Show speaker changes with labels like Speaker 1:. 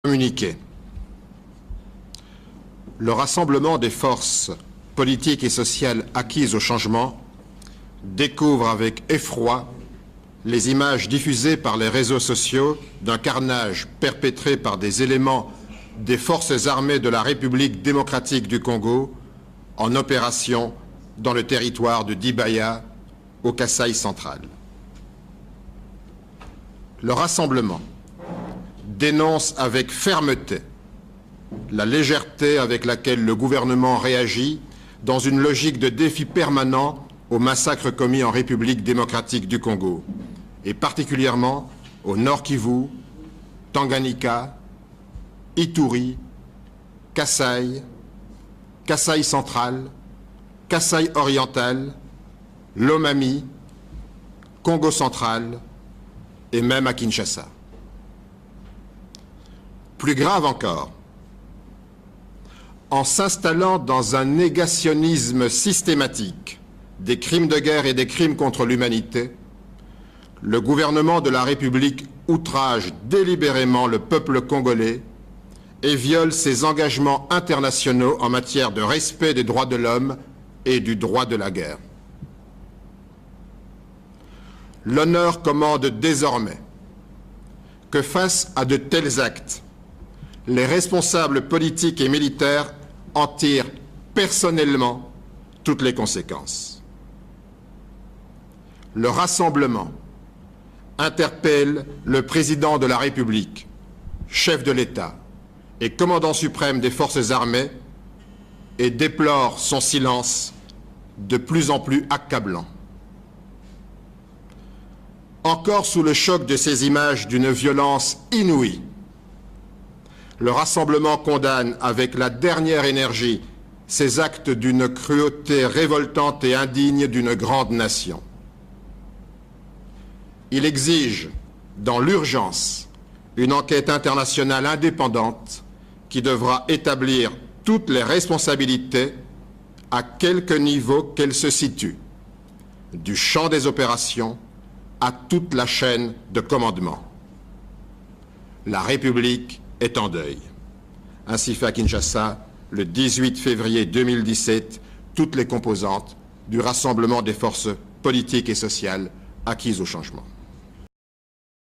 Speaker 1: Communiqué. Le rassemblement des forces politiques et sociales acquises au changement découvre avec effroi les images diffusées par les réseaux sociaux d'un carnage perpétré par des éléments des forces armées de la République démocratique du Congo en opération dans le territoire de Dibaya, au Kasaï central. Le rassemblement dénonce avec fermeté la légèreté avec laquelle le gouvernement réagit dans une logique de défi permanent aux massacres commis en République démocratique du Congo, et particulièrement au Nord Kivu, Tanganyika, Ituri, Kasaï, Kasaï central, Kasaï oriental, Lomami, Congo central et même à Kinshasa. Plus grave encore, en s'installant dans un négationnisme systématique des crimes de guerre et des crimes contre l'humanité, le gouvernement de la République outrage délibérément le peuple congolais et viole ses engagements internationaux en matière de respect des droits de l'homme et du droit de la guerre. L'honneur commande désormais que face à de tels actes, les responsables politiques et militaires en tirent personnellement toutes les conséquences. Le rassemblement interpelle le président de la République, chef de l'État et commandant suprême des forces armées et déplore son silence de plus en plus accablant. Encore sous le choc de ces images d'une violence inouïe, le rassemblement condamne avec la dernière énergie ces actes d'une cruauté révoltante et indigne d'une grande nation. Il exige, dans l'urgence, une enquête internationale indépendante qui devra établir toutes les responsabilités à quelque niveau qu'elles se situent, du champ des opérations à toute la chaîne de commandement. La République est en deuil. Ainsi fait à Kinshasa, le 18 février 2017, toutes les composantes du rassemblement des forces politiques et sociales acquises au changement.